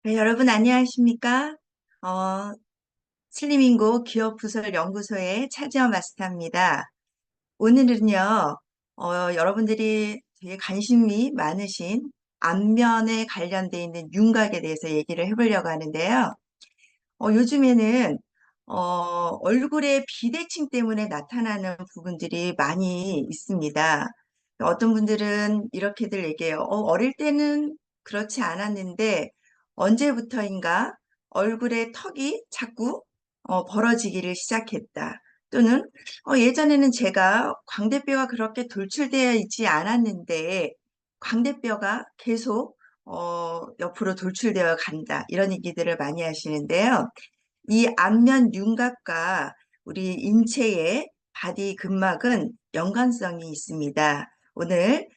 네, 여러분 안녕하십니까? 어, 슬림인고 기업부설 연구소의 차지원 마스터입니다. 오늘은요, 여러분들이 되게 관심이 많으신 안면에 관련돼 있는 윤곽에 대해서 얘기를 해보려고 하는데요. 요즘에는 얼굴에 비대칭 때문에 나타나는 부분들이 많이 있습니다. 어떤 분들은 이렇게들 얘기해요. 어릴 때는 그렇지 않았는데 언제부터인가 얼굴에 턱이 자꾸 벌어지기를 시작했다. 또는 예전에는 제가 광대뼈가 그렇게 돌출되어 있지 않았는데 광대뼈가 계속 옆으로 돌출되어 간다. 이런 얘기들을 많이 하시는데요. 이 안면 윤곽과 우리 인체의 바디 근막은 연관성이 있습니다. 오늘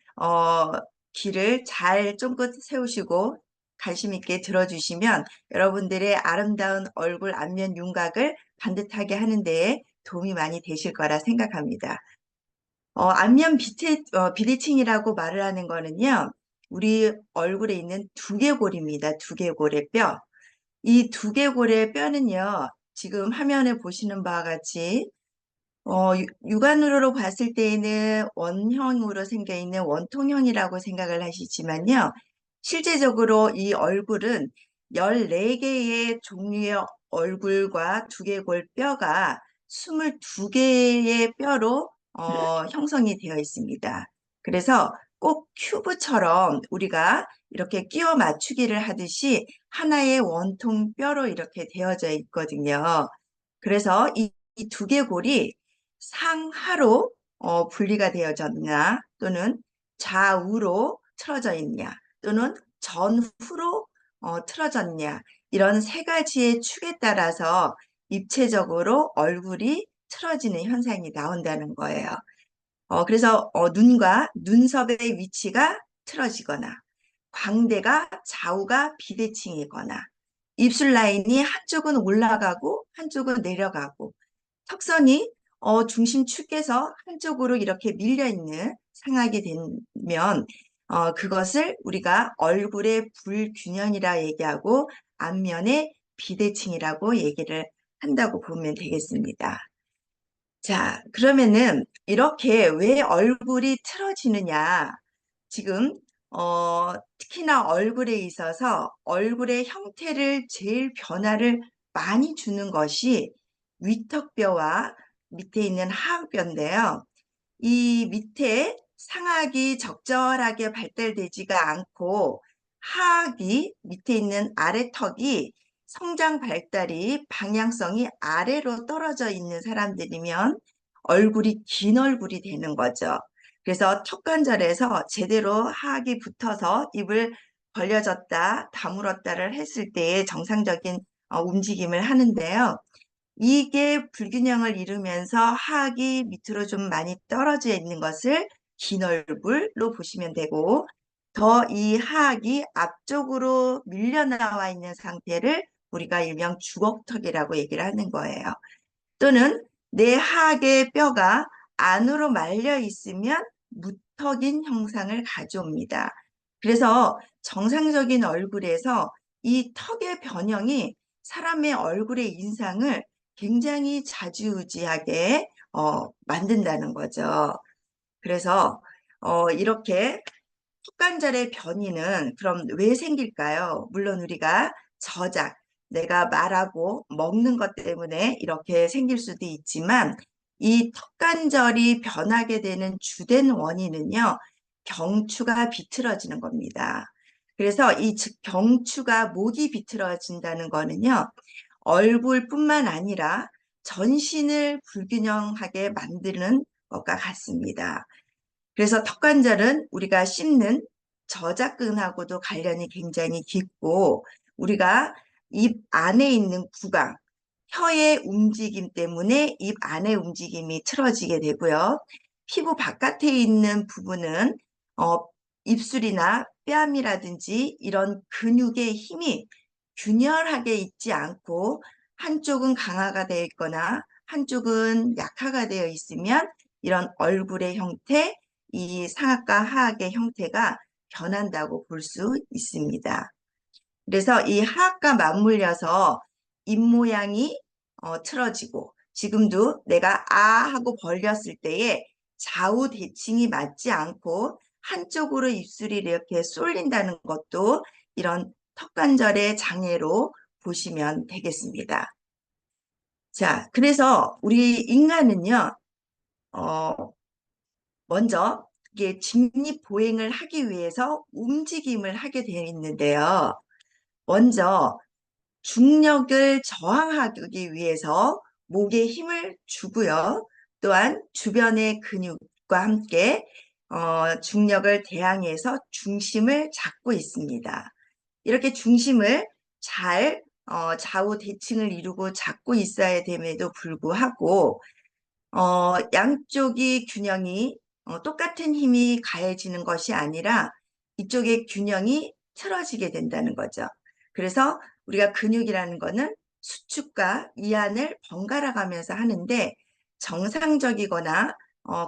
귀를 잘 쫑긋 세우시고 관심 있게 들어주시면 여러분들의 아름다운 얼굴 안면 윤곽을 반듯하게 하는 데에 도움이 많이 되실 거라 생각합니다. 안면 비대칭이라고 말을 하는 거는요, 우리 얼굴에 있는 두개골입니다. 두개골의 뼈. 이 두개골의 뼈는요, 지금 화면에 보시는 바와 같이, 육안으로 봤을 때에는 원형으로 생겨 있는 원통형이라고 생각을 하시지만요, 실제적으로 이 얼굴은 14개의 종류의 얼굴과 두개골 뼈가 22개의 뼈로 형성이 되어 있습니다. 그래서 꼭 큐브처럼 우리가 이렇게 끼워 맞추기를 하듯이 하나의 원통 뼈로 이렇게 되어져 있거든요. 그래서 이 두개골이 상하로 분리가 되어졌냐 또는 좌우로 틀어져 있냐 또는 전후로 틀어졌냐 이런 세 가지의 축에 따라서 입체적으로 얼굴이 틀어지는 현상이 나온다는 거예요. 그래서 눈과 눈썹의 위치가 틀어지거나 광대가 좌우가 비대칭이거나 입술 라인이 한쪽은 올라가고 한쪽은 내려가고 턱선이 중심축에서 한쪽으로 이렇게 밀려 있는 상하게 되면 그것을 우리가 얼굴의 불균형이라 얘기하고 안면의 비대칭이라고 얘기를 한다고 보면 되겠습니다. 자, 그러면은 이렇게 왜 얼굴이 틀어지느냐? 지금 특히나 얼굴에 있어서 얼굴의 형태를 제일 변화를 많이 주는 것이 위턱뼈와 밑에 있는 하악뼈인데요. 이 밑에 상악이 적절하게 발달되지가 않고 하악이 밑에 있는 아래턱이 성장 발달이 방향성이 아래로 떨어져 있는 사람들이면 얼굴이 긴 얼굴이 되는 거죠. 그래서 턱관절에서 제대로 하악이 붙어서 입을 벌려졌다, 다물었다를 했을 때의 정상적인 움직임을 하는데요. 이게 불균형을 이루면서 하악이 밑으로 좀 많이 떨어져 있는 것을 긴 얼굴로 보시면 되고, 더 이 하악이 앞쪽으로 밀려나와 있는 상태를 우리가 일명 주걱턱이라고 얘기를 하는 거예요. 또는 내 하악의 뼈가 안으로 말려 있으면 무턱인 형상을 가져옵니다. 그래서 정상적인 얼굴에서 이 턱의 변형이 사람의 얼굴의 인상을 굉장히 좌지우지하게 만든다는 거죠. 그래서 이렇게 턱관절의 변이는 그럼 왜 생길까요? 물론 우리가 저작, 내가 말하고 먹는 것 때문에 이렇게 생길 수도 있지만 이 턱관절이 변하게 되는 주된 원인은요, 경추가 비틀어지는 겁니다. 그래서 이 경추가 목이 비틀어진다는 거는요, 얼굴뿐만 아니라 전신을 불균형하게 만드는 것과 같습니다. 그래서 턱관절은 우리가 씹는 저작근하고도 관련이 굉장히 깊고 우리가 입 안에 있는 구강, 혀의 움직임 때문에 입 안의 움직임이 틀어지게 되고요. 피부 바깥에 있는 부분은 어, 입술이나 뺨이라든지 이런 근육의 힘이 균열하게 있지 않고 한쪽은 강화가 되어 있거나 한쪽은 약화가 되어 있으면 이런 얼굴의 형태, 이 상악과 하악의 형태가 변한다고 볼 수 있습니다. 그래서 이 하악과 맞물려서 입모양이 틀어지고, 지금도 내가 아 하고 벌렸을 때에 좌우 대칭이 맞지 않고 한쪽으로 입술이 이렇게 쏠린다는 것도 이런 턱관절의 장애로 보시면 되겠습니다. 자, 그래서 우리 인간은요, 어, 먼저 이게 직립보행을 하기 위해서 움직임을 하게 되어 있는데요. 먼저 중력을 저항하기 위해서 목에 힘을 주고요. 또한 주변의 근육과 함께 중력을 대항해서 중심을 잡고 있습니다. 이렇게 중심을 잘 좌우 대칭을 이루고 잡고 있어야 됨에도 불구하고 양쪽이 균형이 똑같은 힘이 가해지는 것이 아니라 이쪽의 균형이 틀어지게 된다는 거죠. 그래서 우리가 근육이라는 거는 수축과 이완을 번갈아 가면서 하는데 정상적이거나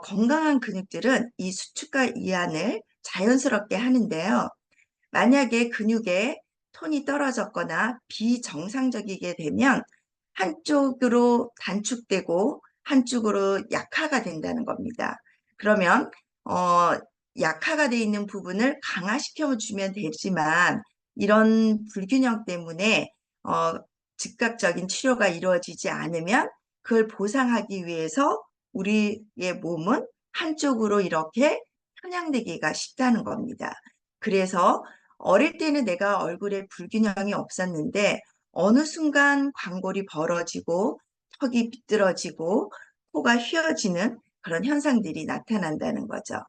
건강한 근육들은 이 수축과 이완을 자연스럽게 하는데요. 만약에 근육의 톤이 떨어졌거나 비정상적이게 되면 한쪽으로 단축되고 한쪽으로 약화가 된다는 겁니다. 그러면 약화가 되어 있는 부분을 강화시켜 주면 되지만 이런 불균형 때문에 어, 즉각적인 치료가 이루어지지 않으면 그걸 보상하기 위해서 우리의 몸은 한쪽으로 이렇게 편향되기가 쉽다는 겁니다. 그래서 어릴 때는 내가 얼굴에 불균형이 없었는데 어느 순간 광골이 벌어지고 턱이 비뚤어지고 코가 휘어지는 그런 현상들이 나타난다는 거죠.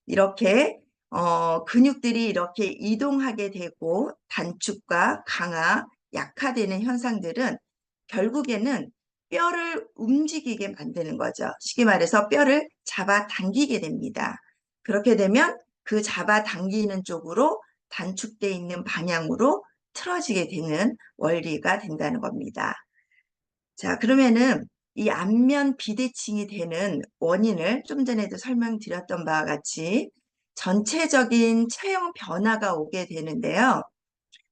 이렇게 근육들이 이렇게 이동하게 되고 단축과 강화, 약화되는 현상들은 결국에는 뼈를 움직이게 만드는 거죠. 쉽게 말해서 뼈를 잡아당기게 됩니다. 그렇게 되면 그 잡아당기는 쪽으로 단축되어 있는 방향으로 틀어지게 되는 원리가 된다는 겁니다. 자, 그러면은 이 안면 비대칭이 되는 원인을 좀 전에도 설명드렸던 바와 같이 전체적인 체형 변화가 오게 되는데요.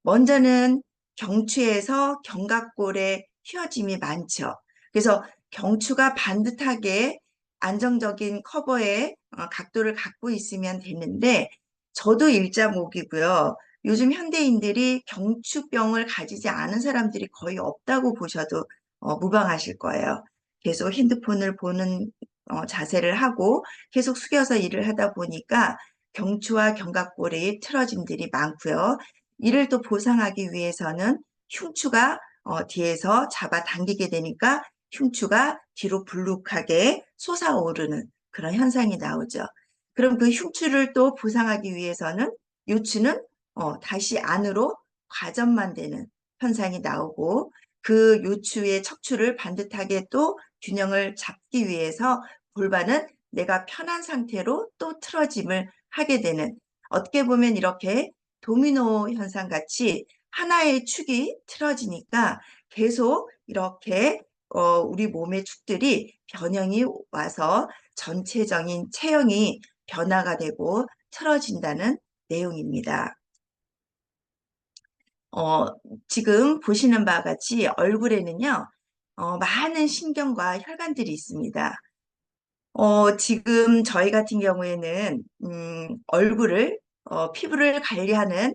먼저는 경추에서 견갑골에 휘어짐이 많죠. 그래서 경추가 반듯하게 안정적인 커버의 각도를 갖고 있으면 되는데 저도 일자목이고요. 요즘 현대인들이 경추병을 가지지 않은 사람들이 거의 없다고 보셔도 무방하실 거예요. 계속 핸드폰을 보는 자세를 하고 계속 숙여서 일을 하다 보니까 경추와 견갑골의 틀어짐들이 많고요. 이를 또 보상하기 위해서는 흉추가 뒤에서 잡아당기게 되니까 흉추가 뒤로 불룩하게 솟아오르는 그런 현상이 나오죠. 그럼 그 흉추를 또 보상하기 위해서는 요추는 다시 안으로 과전만 되는 현상이 나오고 그 요추의 척추를 반듯하게 또 균형을 잡기 위해서 골반은 내가 편한 상태로 또 틀어짐을 하게 되는 어떻게 보면 이렇게 도미노 현상 같이 하나의 축이 틀어지니까 계속 이렇게 우리 몸의 축들이 변형이 와서 전체적인 체형이 변화가 되고 틀어진다는 내용입니다. 어, 지금 보시는 바와 같이 얼굴에는요, 많은 신경과 혈관들이 있습니다. 지금 저희 같은 경우에는 얼굴을 피부를 관리하는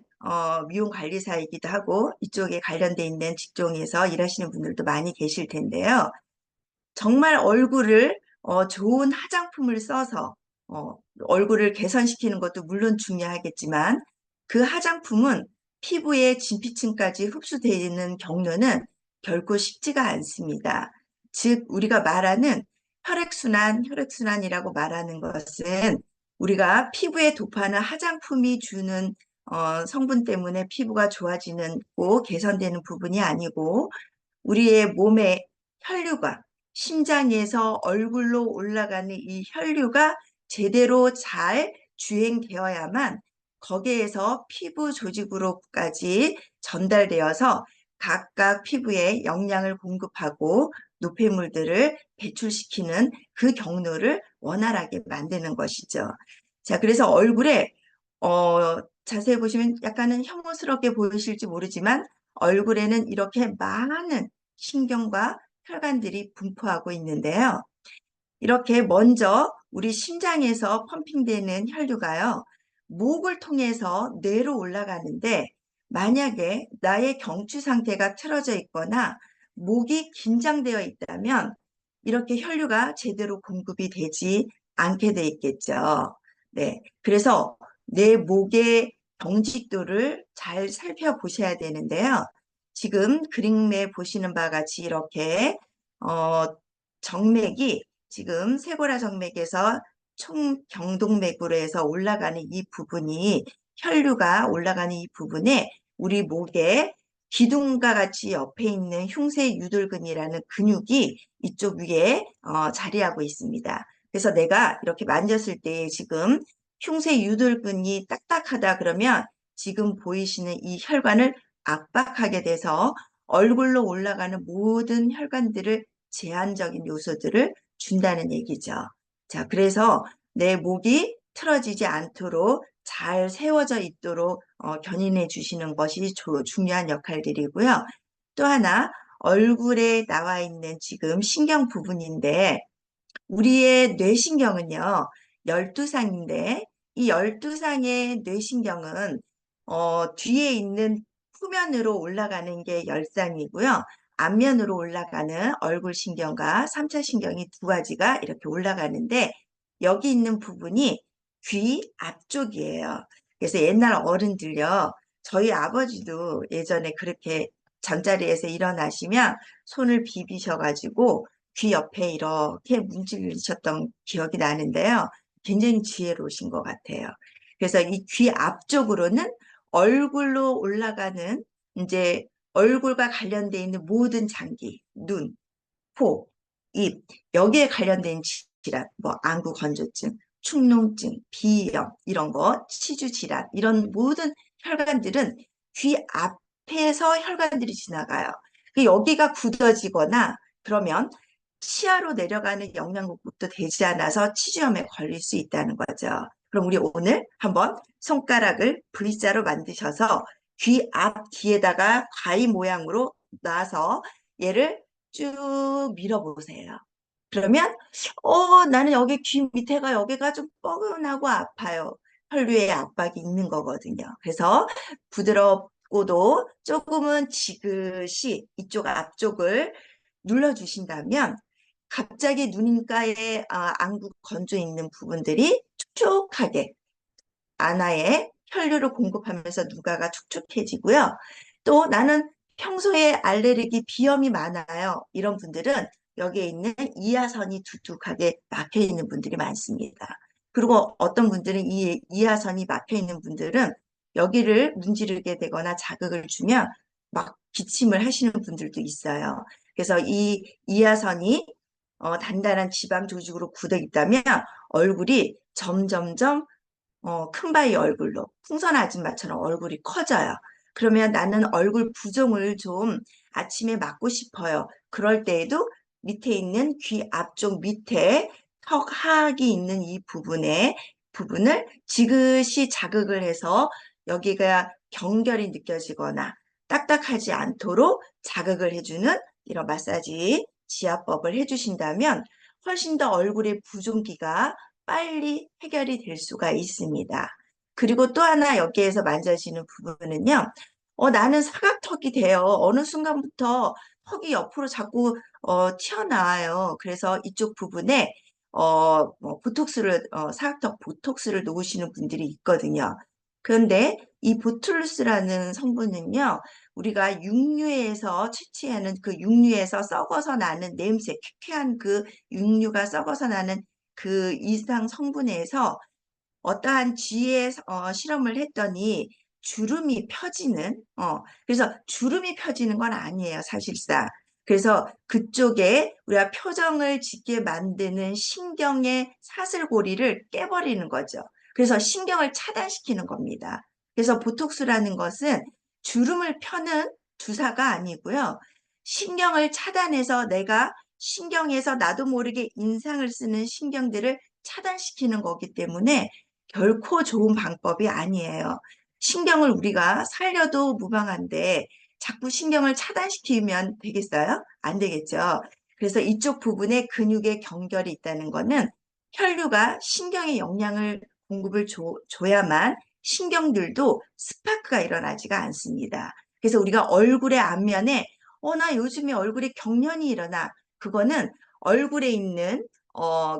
미용 관리사이기도 하고 이쪽에 관련돼 있는 직종에서 일하시는 분들도 많이 계실 텐데요. 정말 얼굴을 좋은 화장품을 써서 얼굴을 개선시키는 것도 물론 중요하겠지만 그 화장품은 피부의 진피층까지 흡수되는 경로는 결코 쉽지가 않습니다. 즉 우리가 말하는 혈액순환이라고 말하는 것은 우리가 피부에 도파하는 화장품이 주는 성분 때문에 피부가 좋아지는 고 개선되는 부분이 아니고 우리의 몸의 혈류가 심장에서 얼굴로 올라가는 이 혈류가 제대로 잘 주행되어야만 거기에서 피부 조직으로까지 전달되어서 각각 피부에 영양을 공급하고 노폐물들을 배출시키는 그 경로를 원활하게 만드는 것이죠. 자, 그래서 얼굴에 자세히 보시면 약간은 혐오스럽게 보이실지 모르지만 얼굴에는 이렇게 많은 신경과 혈관들이 분포하고 있는데요. 이렇게 먼저 우리 심장에서 펌핑되는 혈류가요, 목을 통해서 뇌로 올라가는데 만약에 나의 경추 상태가 틀어져 있거나 목이 긴장되어 있다면 이렇게 혈류가 제대로 공급이 되지 않게 돼 있겠죠. 네. 그래서 내 목의 경직도를 잘 살펴보셔야 되는데요. 지금 그림에 보시는 바와 같이 이렇게 어, 정맥이 지금 쇄골화 정맥에서 총경동맥으로 해서 올라가는 이 부분이 혈류가 올라가는 이 부분에 우리 목에 기둥과 같이 옆에 있는 흉쇄유돌근이라는 근육이 이쪽 위에 자리하고 있습니다. 그래서 내가 이렇게 만졌을 때 지금 흉쇄유돌근이 딱딱하다 그러면 지금 보이시는 이 혈관을 압박하게 돼서 얼굴로 올라가는 모든 혈관들을 제한적인 요소들을 준다는 얘기죠. 자, 그래서 내 목이 틀어지지 않도록 잘 세워져 있도록 견인해 주시는 것이 중요한 역할들이고요. 또 하나, 얼굴에 나와 있는 지금 신경 부분인데, 우리의 뇌신경은요, 12상인데, 이 12상의 뇌신경은, 뒤에 있는 후면으로 올라가는 게 열상이고요. 앞면으로 올라가는 얼굴 신경과 3차 신경이 두 가지가 이렇게 올라가는데, 여기 있는 부분이 귀 앞쪽이에요. 그래서 옛날 어른들요, 저희 아버지도 예전에 그렇게 잠자리에서 일어나시면 손을 비비셔가지고 귀 옆에 이렇게 문질리셨던 기억이 나는데요. 굉장히 지혜로우신 것 같아요. 그래서 이 귀 앞쪽으로는 얼굴로 올라가는 이제 얼굴과 관련되어 있는 모든 장기, 눈, 코, 입, 여기에 관련된 질환, 뭐 안구 건조증, 축농증, 비염 이런 거, 치주 질환 이런 모든 혈관들은 귀 앞에서 혈관들이 지나가요. 여기가 굳어지거나 그러면 치아로 내려가는 영양 공급도 되지 않아서 치주염에 걸릴 수 있다는 거죠. 그럼 우리 오늘 한번 손가락을 V자로 만드셔서 귀 앞 뒤에다가 가위 모양으로 놔서 얘를 쭉 밀어보세요. 그러면 나는 여기 귀 밑에가 여기가 좀 뻐근하고 아파요. 혈류의 압박이 있는 거거든요. 그래서 부드럽고도 조금은 지그시 이쪽 앞쪽을 눌러주신다면 갑자기 눈가에 안구 건조 있는 부분들이 촉촉하게 안아에 혈류를 공급하면서 누가가 촉촉해지고요. 또 나는 평소에 알레르기 비염이 많아요. 이런 분들은 여기에 있는 이하선이 두둑하게 막혀 있는 분들이 많습니다. 그리고 어떤 분들은 이 이하선이 막혀 있는 분들은 여기를 문지르게 되거나 자극을 주면 막 기침을 하시는 분들도 있어요. 그래서 이 이하선이 단단한 지방 조직으로 굳어 있다면 얼굴이 점점점 큰 바위 얼굴로 풍선 아줌마처럼 얼굴이 커져요. 그러면 나는 얼굴 부종을 좀 아침에 맞고 싶어요. 그럴 때에도 밑에 있는 귀 앞쪽 밑에 턱 하악이 있는 이 부분을 지그시 자극을 해서 여기가 경결이 느껴지거나 딱딱하지 않도록 자극을 해주는 이런 마사지 지압법을 해주신다면 훨씬 더 얼굴의 부종기가 빨리 해결이 될 수가 있습니다. 그리고 또 하나 여기에서 만져지는 부분은요. 나는 사각턱이 돼요. 어느 순간부터 턱이 옆으로 자꾸 튀어나와요. 그래서 이쪽 부분에 보톡스를 사각턱 보톡스를 놓으시는 분들이 있거든요. 그런데 이 보툴루스라는 성분은요, 우리가 육류에서 채취하는 그 육류에서 썩어서 나는 냄새, 쾌쾌한 그 육류가 썩어서 나는 그 이상 성분에서 어떠한 쥐의 실험을 했더니 주름이 펴지는, 그래서 주름이 펴지는 건 아니에요, 사실상. 그래서 그쪽에 우리가 표정을 짓게 만드는 신경의 사슬고리를 깨버리는 거죠. 그래서 신경을 차단시키는 겁니다. 그래서 보톡스라는 것은 주름을 펴는 주사가 아니고요. 신경을 차단해서 내가 신경에서 나도 모르게 인상을 쓰는 신경들을 차단시키는 거기 때문에 결코 좋은 방법이 아니에요. 신경을 우리가 살려도 무방한데 자꾸 신경을 차단시키면 되겠어요? 안 되겠죠. 그래서 이쪽 부분에 근육의 경결이 있다는 거는 혈류가 신경에 영양을 공급을 줘야만 신경들도 스파크가 일어나지가 않습니다. 그래서 우리가 얼굴의 앞면에 나 요즘에 얼굴에 경련이 일어나. 그거는 얼굴에 있는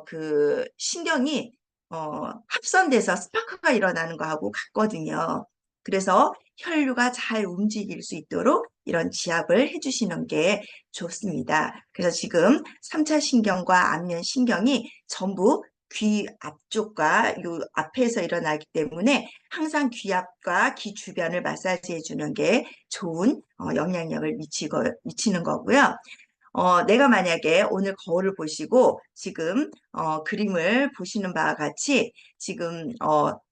그 신경이 합선돼서 스파크가 일어나는 거하고 같거든요. 그래서 혈류가 잘 움직일 수 있도록 이런 지압을 해주시는 게 좋습니다. 그래서 지금 3차 신경과 안면 신경이 전부 귀 앞쪽과 요 앞에서 일어나기 때문에 항상 귀 앞과 귀 주변을 마사지 해주는 게 좋은 영향력을 미치는 거고요. 내가 만약에 오늘 거울을 보시고 지금 그림을 보시는 바와 같이 지금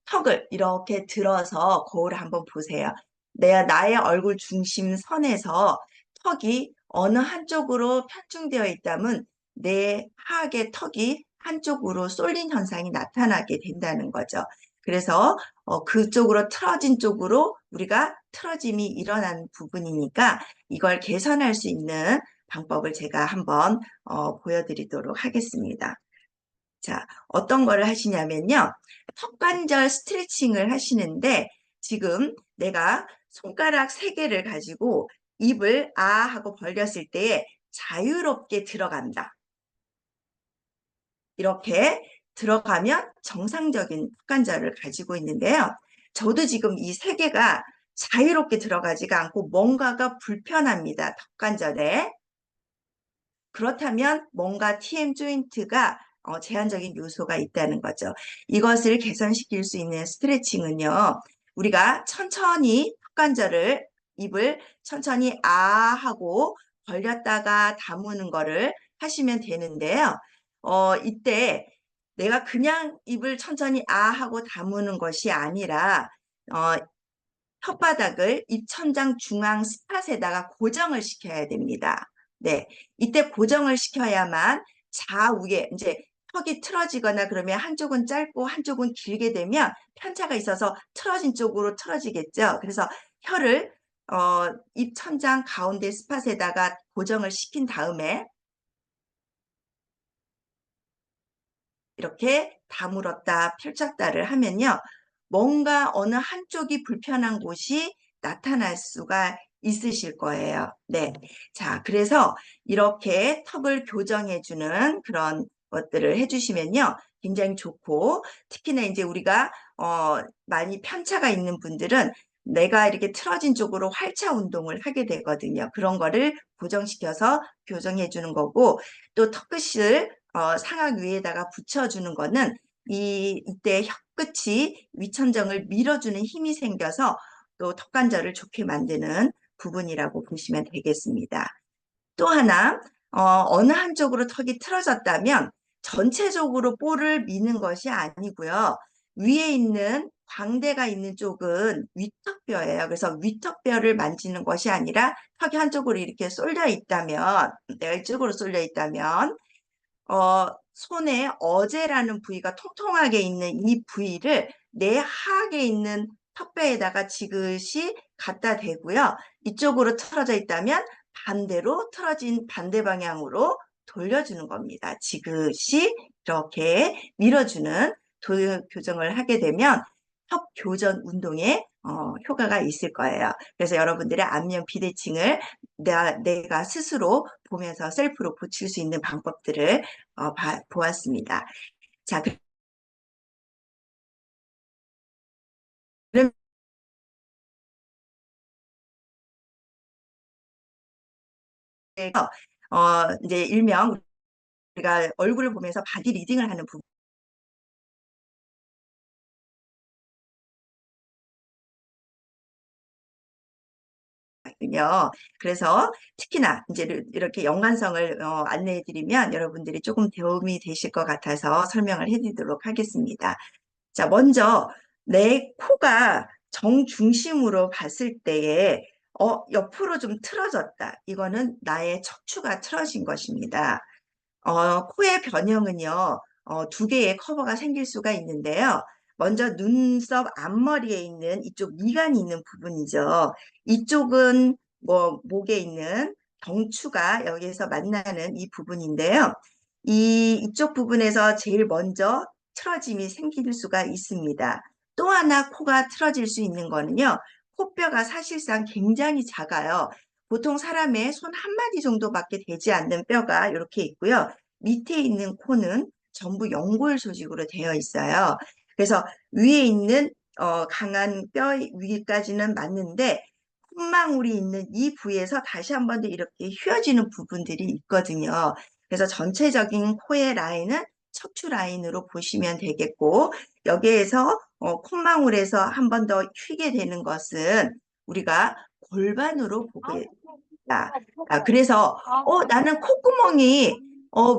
턱을 이렇게 들어서 거울을 한번 보세요. 나의 얼굴 중심 선에서 턱이 어느 한쪽으로 편중되어 있다면 내 하악의 턱이 한쪽으로 쏠린 현상이 나타나게 된다는 거죠. 그래서 그쪽으로 틀어진 쪽으로 우리가 틀어짐이 일어난 부분이니까 이걸 개선할 수 있는 방법을 제가 한번 보여드리도록 하겠습니다. 자, 어떤 거를 하시냐면요. 턱관절 스트레칭을 하시는데 지금 내가 손가락 3개를 가지고 입을 아 하고 벌렸을 때에 자유롭게 들어간다. 이렇게 들어가면 정상적인 턱관절을 가지고 있는데요. 저도 지금 이 3개가 자유롭게 들어가지가 않고 뭔가가 불편합니다. 턱관절에. 그렇다면 뭔가 TM 조인트가 제한적인 요소가 있다는 거죠. 이것을 개선시킬 수 있는 스트레칭은요. 우리가 천천히 턱관절을 입을 천천히 아 하고 벌렸다가 다무는 거를 하시면 되는데요. 이때 내가 그냥 입을 천천히 아 하고 다무는 것이 아니라 혓바닥을 입천장 중앙 스팟에다가 고정을 시켜야 됩니다. 네, 이때 고정을 시켜야만 좌우에 이제 턱이 틀어지거나 그러면 한쪽은 짧고 한쪽은 길게 되면 편차가 있어서 틀어진 쪽으로 틀어지겠죠. 그래서 혀를 입천장 가운데 스팟에다가 고정을 시킨 다음에 이렇게 다물었다 펼쳤다를 하면요. 뭔가 어느 한쪽이 불편한 곳이 나타날 수가 있으실 거예요. 네. 자, 그래서 이렇게 턱을 교정해주는 그런 것들을 해주시면요. 굉장히 좋고, 특히나 이제 우리가, 많이 편차가 있는 분들은 내가 이렇게 틀어진 쪽으로 활차 운동을 하게 되거든요. 그런 거를 고정시켜서 교정해주는 거고, 또 턱끝을 상악 위에다가 붙여주는 거는 이때 혀끝이 위천정을 밀어주는 힘이 생겨서 또 턱관절을 좋게 만드는 부분이라고 보시면 되겠습니다. 또 하나, 어느 한쪽으로 턱이 틀어졌다면 전체적으로 볼을 미는 것이 아니고요. 위에 있는 광대가 있는 쪽은 위턱뼈예요. 그래서 위턱뼈를 만지는 것이 아니라 턱이 한쪽으로 이렇게 쏠려 있다면, 내가 이쪽으로 쏠려 있다면 손에 어제라는 부위가 통통하게 있는 이 부위를 내 하악에 있는 턱뼈에다가 지그시 갖다 대고요. 이쪽으로 틀어져 있다면 반대로 틀어진 반대 방향으로 돌려주는 겁니다. 지그시 이렇게 밀어주는 교정을 하게 되면 턱 교정 운동에 효과가 있을 거예요. 그래서 여러분들의 안면 비대칭을 내가 스스로 보면서 셀프로 고칠 수 있는 방법들을 보았습니다. 자, 그럼 이제 일명 우리가 얼굴을 보면서 바디 리딩을 하는 부분이거든요. 그래서 특히나 이제 이렇게 연관성을 안내해 드리면 여러분들이 조금 도움이 되실 것 같아서 설명을 해 드리도록 하겠습니다. 자, 먼저 내 코가 정중심으로 봤을 때에 옆으로 좀 틀어졌다. 이거는 나의 척추가 틀어진 것입니다. 코의 변형은요, 2개의 커버가 생길 수가 있는데요. 먼저 눈썹 앞머리에 있는 이쪽 미간이 있는 부분이죠. 이쪽은 뭐 목에 있는 덩추가 여기에서 만나는 이 부분인데요. 이쪽 부분에서 제일 먼저 틀어짐이 생길 수가 있습니다. 또 하나 코가 틀어질 수 있는 거는요. 코뼈가 사실상 굉장히 작아요. 보통 사람의 손 한 마디 정도밖에 되지 않는 뼈가 이렇게 있고요. 밑에 있는 코는 전부 연골 조직으로 되어 있어요. 그래서 위에 있는 강한 뼈 위까지는 맞는데 콧망울이 있는 이 부위에서 다시 한 번 더 이렇게 휘어지는 부분들이 있거든요. 그래서 전체적인 코의 라인은 척추 라인으로 보시면 되겠고 여기에서 콧망울에서 한 번 더 휘게 되는 것은 우리가 골반으로 보게 됩니다. 그래서 나는 콧구멍이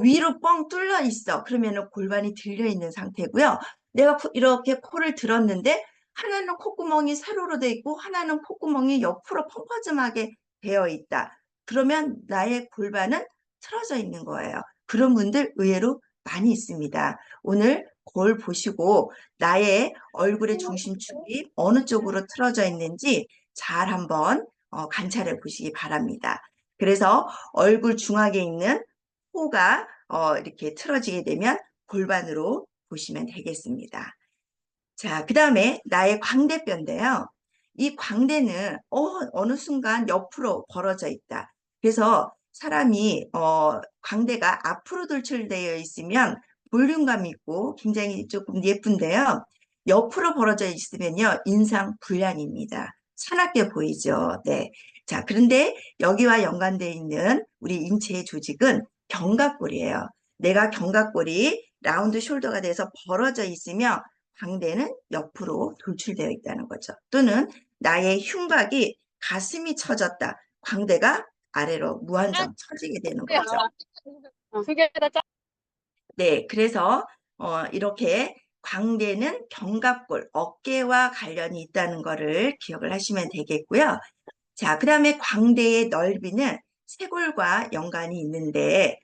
위로 뻥 뚫려 있어. 그러면은 골반이 들려 있는 상태고요. 내가 이렇게 코를 들었는데 하나는 콧구멍이 세로로 돼 있고 하나는 콧구멍이 옆으로 펑퍼짐하게 되어 있다. 그러면 나의 골반은 틀어져 있는 거예요. 그런 분들 의외로 많이 있습니다. 오늘 거울 보시고 나의 얼굴의 중심축이 어느 쪽으로 틀어져 있는지 잘 한번 관찰해 보시기 바랍니다. 그래서 얼굴 중앙에 있는 코가 이렇게 틀어지게 되면 골반으로 보시면 되겠습니다. 자, 그 다음에 나의 광대뼈인데요. 이 광대는 어느 순간 옆으로 벌어져 있다. 그래서 사람이 광대가 앞으로 돌출되어 있으면 볼륨감 있고 굉장히 조금 예쁜데요. 옆으로 벌어져 있으면요. 인상 불량입니다. 사납게 보이죠. 네. 자, 그런데 여기와 연관되어 있는 우리 인체의 조직은 견갑골이에요. 내가 견갑골이 라운드 숄더가 돼서 벌어져 있으며 광대는 옆으로 돌출되어 있다는 거죠. 또는 나의 흉곽이 가슴이 처졌다. 광대가 아래로 무한정 처지게 되는 거죠. 네, 그래서 이렇게 광대는 견갑골, 어깨와 관련이 있다는 것을 기억을 하시면 되겠고요. 자, 그 다음에 광대의 넓이는 쇄골과 연관이 있는데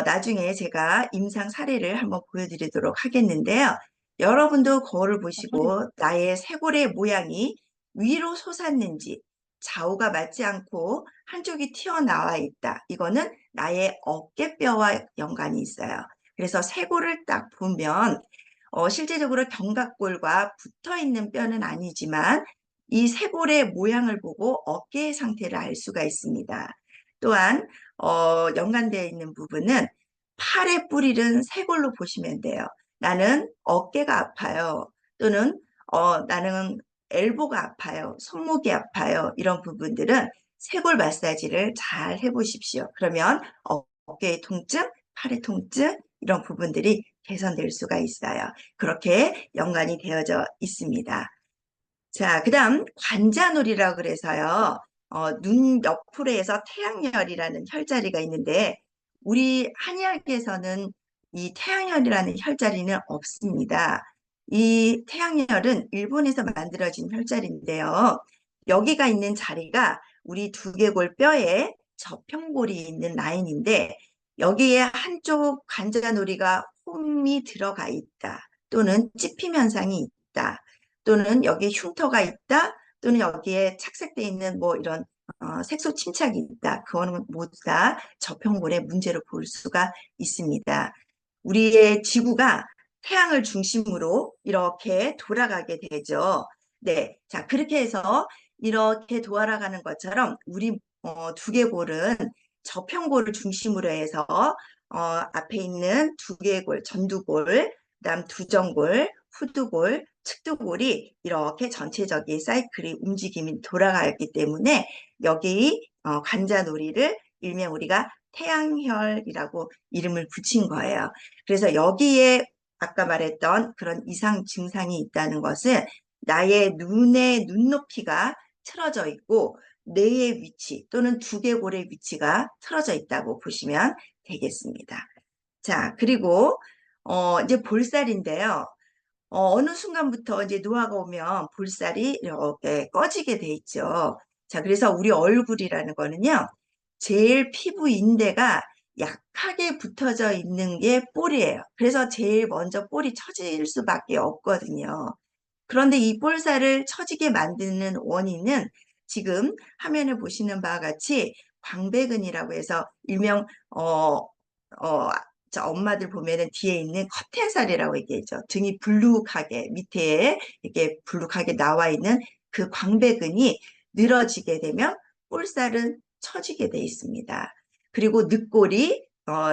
나중에 제가 임상 사례를 한번 보여드리도록 하겠는데요. 여러분도 거울을 보시고 나의 쇄골의 모양이 위로 솟았는지 좌우가 맞지 않고 한쪽이 튀어나와 있다. 이거는 나의 어깨뼈와 연관이 있어요. 그래서 쇄골을 딱 보면 실제적으로 견갑골과 붙어 있는 뼈는 아니지만 이 쇄골의 모양을 보고 어깨의 상태를 알 수가 있습니다. 또한 연관되어 있는 부분은 팔의 뿌리는 쇄골로 보시면 돼요. 나는 어깨가 아파요. 또는 나는 엘보가 아파요. 손목이 아파요. 이런 부분들은 쇄골 마사지를 잘 해보십시오. 그러면 어깨의 통증, 팔의 통증 이런 부분들이 개선될 수가 있어요. 그렇게 연관이 되어져 있습니다. 자, 그 다음 관자놀이라고 그래서요. 눈 옆으로 해서 태양열이라는 혈자리가 있는데 우리 한의학에서는 이 태양열이라는 혈자리는 없습니다. 이 태양열은 일본에서 만들어진 혈자리인데요. 여기가 있는 자리가 우리 두개골 뼈에 저평골이 있는 라인인데 여기에 한쪽 관자놀이가 홈이 들어가 있다. 또는 찝힘 현상이 있다. 또는 여기에 흉터가 있다. 또는 여기에 착색되어 있는 뭐 이런 색소 침착이 있다. 그거는 모두 다 저평골의 문제로 볼 수가 있습니다. 우리의 지구가 태양을 중심으로 이렇게 돌아가게 되죠. 네. 자, 그렇게 해서 이렇게 돌아가는 것처럼 우리 두개골은 저평골을 중심으로 해서 앞에 있는 두개골, 전두골, 그다음 두정골, 후두골, 측두골이 이렇게 전체적인 사이클이 움직임이 돌아가기 때문에 여기 관자놀이를 일명 우리가 태양혈이라고 이름을 붙인 거예요. 그래서 여기에 아까 말했던 그런 이상 증상이 있다는 것은 나의 눈의 눈높이가 틀어져 있고 뇌의 위치 또는 두개골의 위치가 틀어져 있다고 보시면 되겠습니다. 자, 그리고 이제 볼살인데요. 어느 순간부터 이제 노화가 오면 볼살이 이렇게 꺼지게 돼 있죠. 자, 그래서 우리 얼굴이라는 거는요. 제일 피부 인대가 약하게 붙어져 있는 게 볼이에요. 그래서 제일 먼저 볼이 처질 수밖에 없거든요. 그런데 이 볼살을 처지게 만드는 원인은 지금 화면에 보시는 바와 같이 광배근이라고 해서 일명 저 엄마들 보면은 뒤에 있는 커튼살이라고 얘기하죠. 등이 불룩하게 밑에 이렇게 불룩하게 나와 있는 그 광배근이 늘어지게 되면 볼살은 처지게 돼 있습니다. 그리고 늑골이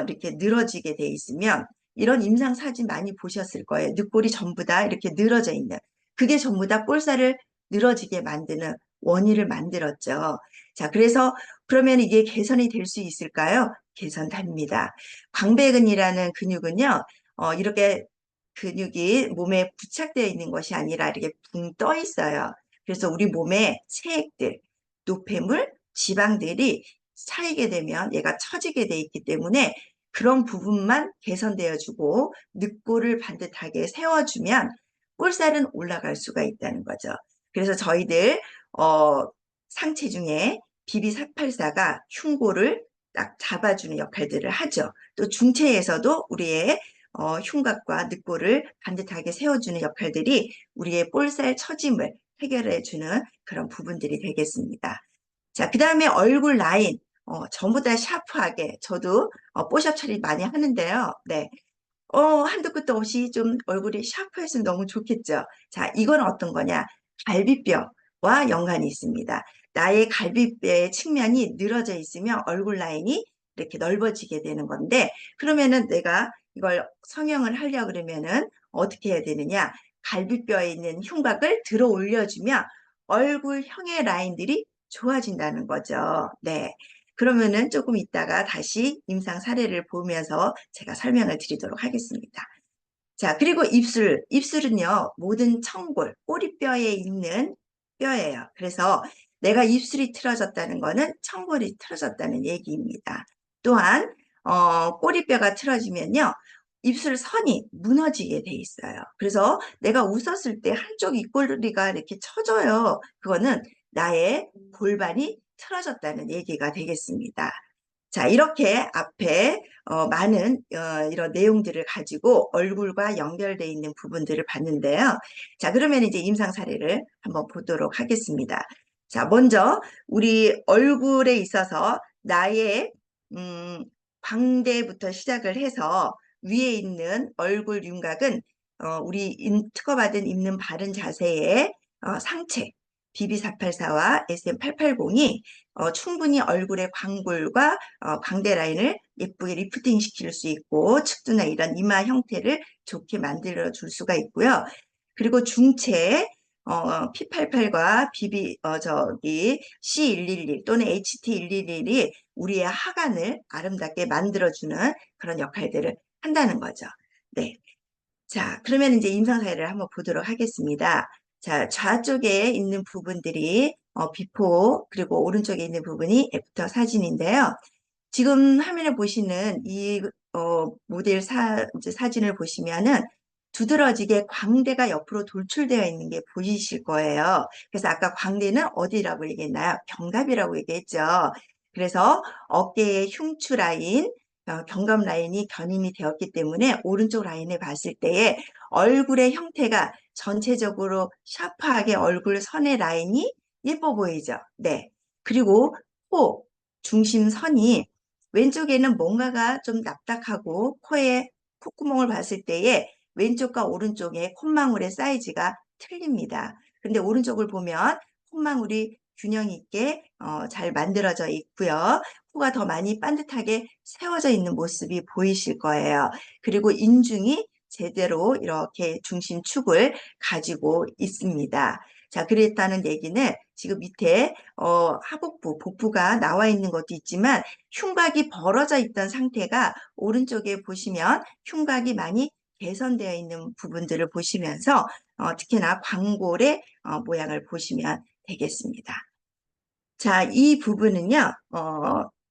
이렇게 늘어지게 돼 있으면 이런 임상 사진 많이 보셨을 거예요. 늑골이 전부 다 이렇게 늘어져 있는 그게 전부 다 볼살을 늘어지게 만드는 원인을 만들었죠. 자, 그래서 그러면 이게 개선이 될 수 있을까요? 개선됩니다. 광배근이라는 근육은요, 이렇게 근육이 몸에 부착되어 있는 것이 아니라 이렇게 붕 떠 있어요. 그래서 우리 몸에 체액들, 노폐물, 지방들이 차이게 되면 얘가 처지게 돼 있기 때문에 그런 부분만 개선되어 주고 늑골을 반듯하게 세워주면 볼살은 올라갈 수가 있다는 거죠. 그래서 저희들 상체 중에 BB484가 흉골을 딱 잡아주는 역할들을 하죠. 또 중체에서도 우리의 흉곽과 늑골을 반듯하게 세워주는 역할들이 우리의 볼살 처짐을 해결해주는 그런 부분들이 되겠습니다. 자, 그 다음에 얼굴 라인. 전부 다 샤프하게 저도 뽀샵 처리 많이 하는데요. 네, 한도 끝도 없이 좀 얼굴이 샤프했으면 너무 좋겠죠. 자, 이건 어떤 거냐? 갈비뼈와 연관이 있습니다. 나의 갈비뼈의 측면이 늘어져 있으면 얼굴 라인이 이렇게 넓어지게 되는 건데, 그러면은 내가 이걸 성형을 하려 그러면은 어떻게 해야 되느냐? 갈비뼈에 있는 흉곽을 들어 올려주면 얼굴형의 라인들이 좋아진다는 거죠. 네. 그러면은 조금 있다가 다시 임상 사례를 보면서 제가 설명을 드리도록 하겠습니다. 자, 그리고 입술. 입술은요, 모든 청골, 꼬리뼈에 있는 뼈예요. 그래서 내가 입술이 틀어졌다는 거는 청골이 틀어졌다는 얘기입니다. 또한, 꼬리뼈가 틀어지면요, 입술 선이 무너지게 돼 있어요. 그래서 내가 웃었을 때 한쪽 입꼬리가 이렇게 처져요. 그거는 나의 골반이 틀어졌다는 얘기가 되겠습니다. 자, 이렇게 앞에 많은 이런 내용들을 가지고 얼굴과 연결되어 있는 부분들을 봤는데요. 자, 그러면 이제 임상 사례를 한번 보도록 하겠습니다. 자, 먼저 우리 얼굴에 있어서 나의 광대부터 시작을 해서 위에 있는 얼굴 윤곽은 우리 특허받은 입는 바른 자세의 상체 BB484와 SM880이 충분히 얼굴의 광골과 광대 라인을 예쁘게 리프팅 시킬 수 있고 측두나 이런 이마 형태를 좋게 만들어 줄 수가 있고요. 그리고 중체 P88과 저기 C111 또는 HT111이 우리의 하관을 아름답게 만들어주는 그런 역할들을 한다는 거죠. 네. 자, 그러면 이제 임상 사례를 한번 보도록 하겠습니다. 자, 좌쪽에 있는 부분들이 비포, 그리고 오른쪽에 있는 부분이 애프터 사진인데요. 지금 화면에 보시는 이 모델 이제 사진을 보시면은 두드러지게 광대가 옆으로 돌출되어 있는 게 보이실 거예요. 그래서 아까 광대는 어디라고 얘기했나요? 견갑이라고 얘기했죠. 그래서 어깨의 흉추 라인, 견갑 라인이 견인이 되었기 때문에 오른쪽 라인을 봤을 때에 얼굴의 형태가 전체적으로 샤프하게 얼굴 선의 라인이 예뻐 보이죠. 네. 그리고 코 중심선이 왼쪽에는 뭔가가 좀 납작하고 코에 콧구멍을 봤을 때에 왼쪽과 오른쪽의 콧망울의 사이즈가 틀립니다. 근데 오른쪽을 보면 콧망울이 균형 있게 잘 만들어져 있고요. 코가 더 많이 반듯하게 세워져 있는 모습이 보이실 거예요. 그리고 인중이 제대로 이렇게 중심축을 가지고 있습니다. 자, 그랬다는 얘기는 지금 밑에 하복부, 복부가 나와 있는 것도 있지만 흉곽이 벌어져 있던 상태가 오른쪽에 보시면 흉곽이 많이 개선되어 있는 부분들을 보시면서 특히나 광골의 모양을 보시면 되겠습니다. 자, 이 부분은요,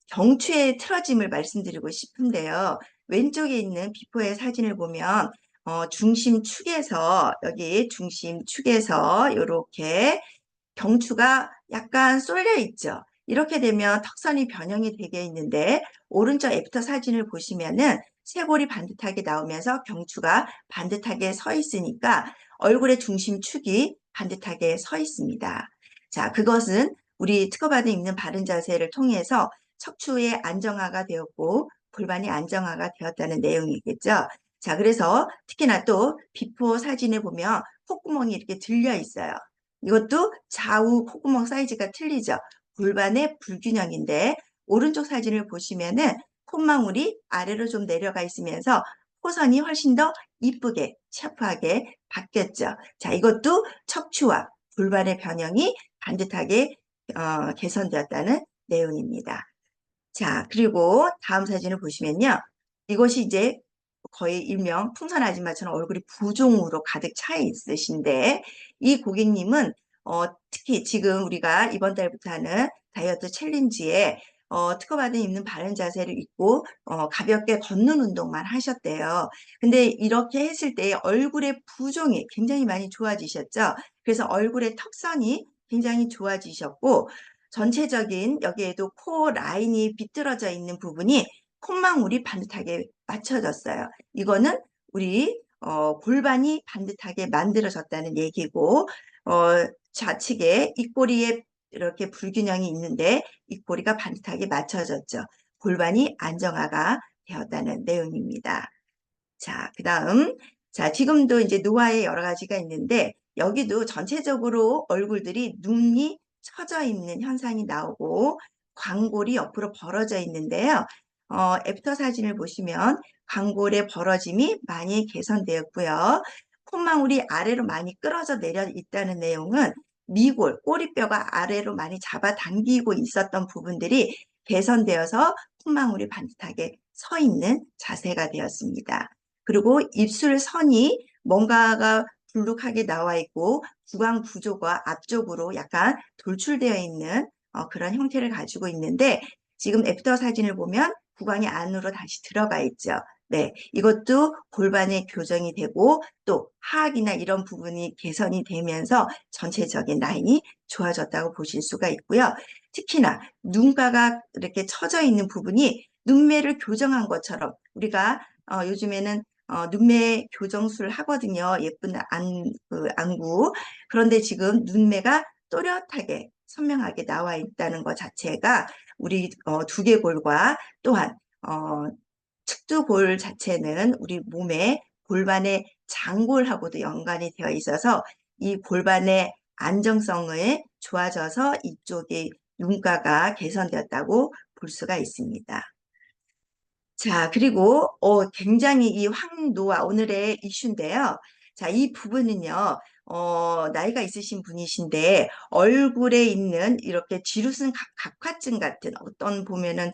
경추의 틀어짐을 말씀드리고 싶은데요. 왼쪽에 있는 비포의 사진을 보면 중심축에서 여기 중심축에서 이렇게 경추가 약간 쏠려 있죠. 이렇게 되면 턱선이 변형이 되게 있는데 오른쪽 애프터 사진을 보시면은 쇄골이 반듯하게 나오면서 경추가 반듯하게 서 있으니까 얼굴의 중심축이 반듯하게 서 있습니다. 자, 그것은 우리 특허받은 입는 바른 자세를 통해서 척추의 안정화가 되었고 골반이 안정화가 되었다는 내용이겠죠. 자, 그래서 특히나 또 비포 사진을 보면 콧구멍이 이렇게 들려 있어요. 이것도 좌우 콧구멍 사이즈가 틀리죠. 골반의 불균형인데 오른쪽 사진을 보시면은 콧망울이 아래로 좀 내려가 있으면서 코선이 훨씬 더 이쁘게 샤프하게 바뀌었죠. 자, 이것도 척추와 골반의 변형이 반듯하게 개선되었다는 내용입니다. 자, 그리고 다음 사진을 보시면요. 이것이 이제 거의 일명 풍선 아줌마처럼 얼굴이 부종으로 가득 차 있으신데 이 고객님은 특히 지금 우리가 이번 달부터 하는 다이어트 챌린지에 특허받은 입는 바른 자세를 입고 가볍게 걷는 운동만 하셨대요. 근데 이렇게 했을 때 얼굴의 부종이 굉장히 많이 좋아지셨죠. 그래서 얼굴의 턱선이 굉장히 좋아지셨고 전체적인 여기에도 코 라인이 비뚤어져 있는 부분이 콧망울이 반듯하게 맞춰졌어요. 이거는 우리 골반이 반듯하게 만들어졌다는 얘기고 좌측에 입꼬리에 이렇게 불균형이 있는데 입꼬리가 반듯하게 맞춰졌죠. 골반이 안정화가 되었다는 내용입니다. 자, 그다음 자, 지금도 이제 노화의 여러 가지가 있는데 여기도 전체적으로 얼굴들이 눈이 처져 있는 현상이 나오고 광골이 옆으로 벌어져 있는데요. 애프터 사진을 보시면 광골의 벌어짐이 많이 개선되었고요. 콧망울이 아래로 많이 끌어져 내려 있다는 내용은 미골, 꼬리뼈가 아래로 많이 잡아당기고 있었던 부분들이 개선되어서 콧망울이 반듯하게 서 있는 자세가 되었습니다. 그리고 입술 선이 뭔가가 불룩하게 나와 있고 구강 구조가 앞쪽으로 약간 돌출되어 있는 그런 형태를 가지고 있는데 지금 애프터 사진을 보면 구강이 안으로 다시 들어가 있죠. 네, 이것도 골반의 교정이 되고 또 하악이나 이런 부분이 개선이 되면서 전체적인 라인이 좋아졌다고 보실 수가 있고요. 특히나 눈가가 이렇게 처져 있는 부분이 눈매를 교정한 것처럼 우리가 요즘에는 눈매 교정술 하거든요. 예쁜 안구. 그런데 지금 눈매가 또렷하게 선명하게 나와 있다는 것 자체가 우리 두개골과 또한 측두골 자체는 우리 몸의 골반의 장골하고도 연관이 되어 있어서 이 골반의 안정성을 좋아져서 이쪽의 눈가가 개선되었다고 볼 수가 있습니다. 자, 그리고 굉장히 이 황노화 오늘의 이슈인데요. 자, 이 부분은요. 나이가 있으신 분이신데 얼굴에 있는 이렇게 지루슨 각화증 같은 어떤 보면은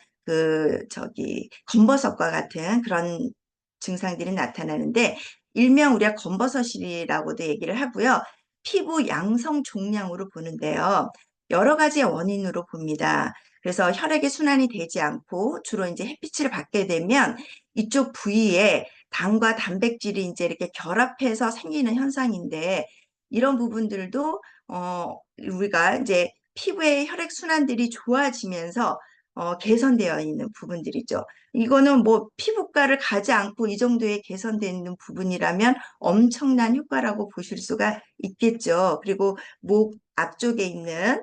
검버섯과 같은 그런 증상들이 나타나는데 일명 우리가 검버섯이라고도 얘기를 하고요. 피부 양성 종양으로 보는데요. 여러 가지 원인으로 봅니다. 그래서 혈액이 순환이 되지 않고 주로 이제 햇빛을 받게 되면 이쪽 부위에 당과 단백질이 이제 이렇게 결합해서 생기는 현상인데 이런 부분들도 우리가 이제 피부의 혈액 순환들이 좋아지면서 개선되어 있는 부분들이죠. 이거는 뭐 피부과를 가지 않고 이 정도의 개선되는 부분이라면 엄청난 효과라고 보실 수가 있겠죠. 그리고 목 앞쪽에 있는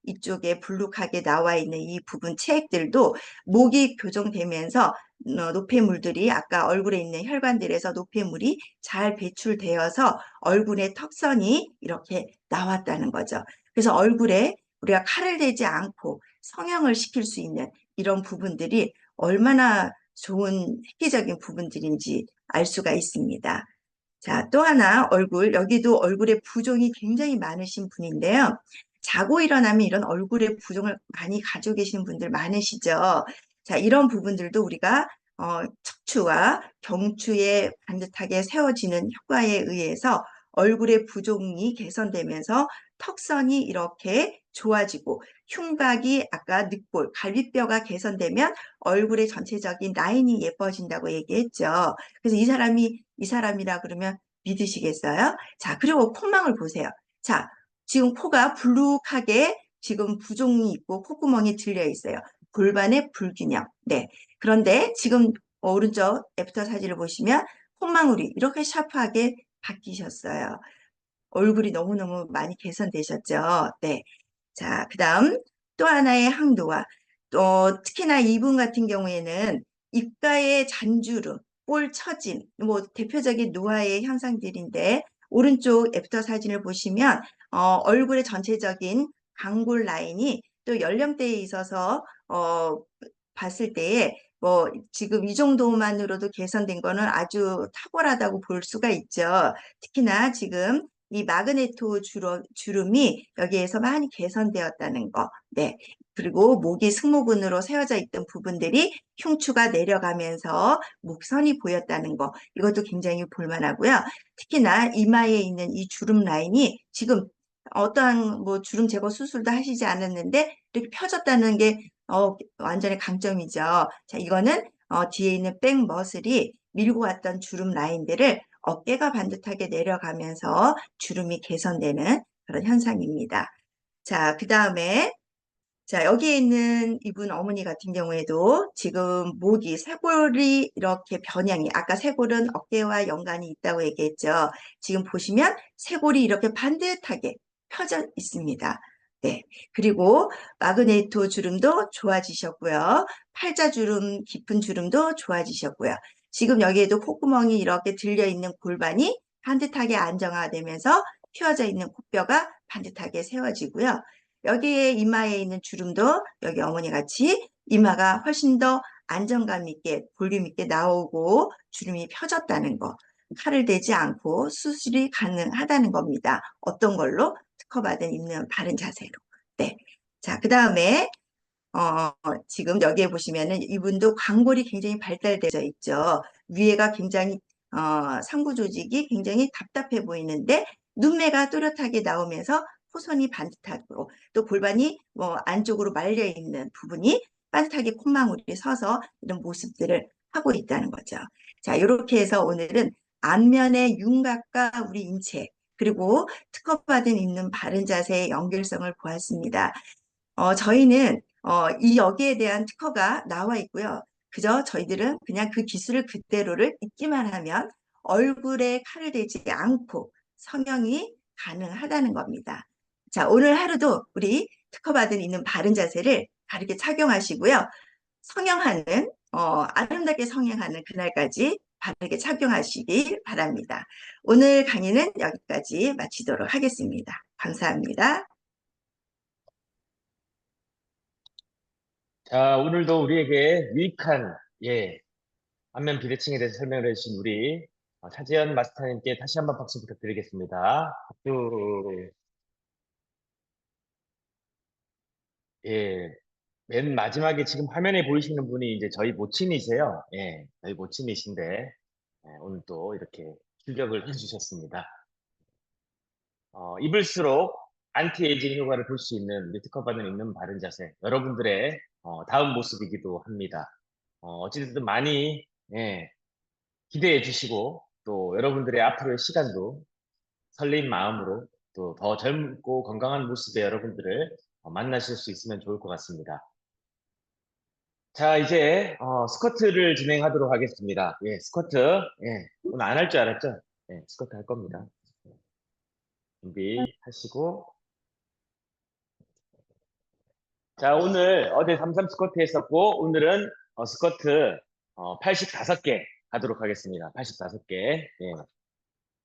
이쪽에 불룩하게 나와 있는 이 부분 체액들도 목이 교정되면서 노폐물들이 아까 얼굴에 있는 혈관들에서 노폐물이 잘 배출되어서 얼굴의 턱선이 이렇게 나왔다는 거죠. 그래서 얼굴에 우리가 칼을 대지 않고 성형을 시킬 수 있는 이런 부분들이 얼마나 좋은 획기적인 부분들인지 알 수가 있습니다. 자, 또 하나 여기도 얼굴에 부종이 굉장히 많으신 분인데요. 자고 일어나면 이런 얼굴에 부종을 많이 가지고 계시는 분들 많으시죠. 자, 이런 부분들도 우리가 척추와 경추에 반듯하게 세워지는 효과에 의해서 얼굴의 부종이 개선되면서 턱선이 이렇게 좋아지고 흉곽이 아까 늑골, 갈비뼈가 개선되면 얼굴의 전체적인 라인이 예뻐진다고 얘기했죠. 그래서 이 사람이라 그러면 믿으시겠어요? 자, 그리고 콧망울 보세요. 자, 지금 코가 불룩하게 지금 부종이 있고 콧구멍이 들려 있어요. 골반의 불균형. 네. 그런데 지금 오른쪽 애프터 사진을 보시면 콧망울이 이렇게 샤프하게 바뀌셨어요. 얼굴이 너무너무 많이 개선되셨죠. 네. 자, 그 다음 또 하나의 항도와 특히나 이분 같은 경우에는 입가의 잔주름, 볼 처짐, 뭐 대표적인 노화의 현상들인데 오른쪽 애프터 사진을 보시면 얼굴의 전체적인 광골 라인이 또 연령대에 있어서 봤을 때에 뭐 지금 이 정도만으로도 개선된 거는 아주 탁월하다고 볼 수가 있죠. 특히나 지금 이 마그네토 주름이 여기에서 많이 개선되었다는 거. 네. 그리고 목이 승모근으로 세워져 있던 부분들이 흉추가 내려가면서 목선이 보였다는 거. 이것도 굉장히 볼만하고요. 특히나 이마에 있는 이 주름 라인이 지금 어떠한 뭐 주름 제거 수술도 하시지 않았는데 이렇게 펴졌다는 게 완전히 강점이죠. 자, 이거는 뒤에 있는 백 머슬이 밀고 왔던 주름 라인들을 어깨가 반듯하게 내려가면서 주름이 개선되는 그런 현상입니다. 자, 그 다음에 자, 여기에 있는 이분 어머니 같은 경우에도 지금 목이 쇄골이 이렇게 변형이 아까 쇄골은 어깨와 연관이 있다고 얘기했죠. 지금 보시면 쇄골이 이렇게 반듯하게 펴져 있습니다. 네. 그리고 마그네토 주름도 좋아지셨고요. 팔자주름, 깊은 주름도 좋아지셨고요. 지금 여기에도 콧구멍이 이렇게 들려 있는 골반이 반듯하게 안정화되면서 휘어져 있는 콧뼈가 반듯하게 세워지고요. 여기에 이마에 있는 주름도 여기 어머니 같이 이마가 훨씬 더 안정감 있게 볼륨 있게 나오고 주름이 펴졌다는 거. 칼을 대지 않고 수술이 가능하다는 겁니다. 어떤 걸로? 특허받은 있는 바른 자세로. 네. 자, 그 다음에 지금 여기에 보시면은 이분도 광골이 굉장히 발달되어 있죠. 위에가 굉장히 상부 조직이 굉장히 답답해 보이는데 눈매가 또렷하게 나오면서 호선이 반듯하고 또 골반이 뭐 안쪽으로 말려 있는 부분이 반듯하게 콧망울이 서서 이런 모습들을 하고 있다는 거죠. 자, 이렇게 해서 오늘은 안면의 윤곽과 우리 인체 그리고 특허받은 있는 바른 자세의 연결성을 보았습니다. 저희는 이 여기에 대한 특허가 나와 있고요. 그저 저희들은 그냥 그 기술을 그대로를 잊기만 하면 얼굴에 칼을 대지 않고 성형이 가능하다는 겁니다. 자, 오늘 하루도 우리 특허받은 있는 바른 자세를 바르게 착용하시고요. 성형하는, 아름답게 성형하는 그날까지 바르게 착용하시길 바랍니다. 오늘 강의는 여기까지 마치도록 하겠습니다. 감사합니다. 자, 오늘도 우리에게 유익한, 예, 안면 비대칭에 대해서 설명을 해주신 우리 차지연 마스터님께 다시 한번 박수 부탁드리겠습니다. 박수. 예, 맨 마지막에 지금 화면에 보이시는 분이 이제 저희 모친이세요. 예, 저희 모친이신데, 오늘 또 이렇게 출격을 해주셨습니다. 입을수록 안티에이징 효과를 볼 수 있는 우리 특허받은 있는 바른 자세, 여러분들의 다음 모습이기도 합니다. 어찌됐든 많이, 예, 기대해 주시고 또 여러분들의 앞으로의 시간도 설레인 마음으로 또 더 젊고 건강한 모습의 여러분들을 만나실 수 있으면 좋을 것 같습니다. 자, 이제 스쿼트를 진행하도록 하겠습니다. 예, 스쿼트. 예, 오늘 안 할 줄 알았죠? 예, 스쿼트 할 겁니다. 준비하시고. 자, 오늘 어제 33 스쿼트 했었고 오늘은 스쿼트 85개 하도록 하겠습니다. 85개. 예.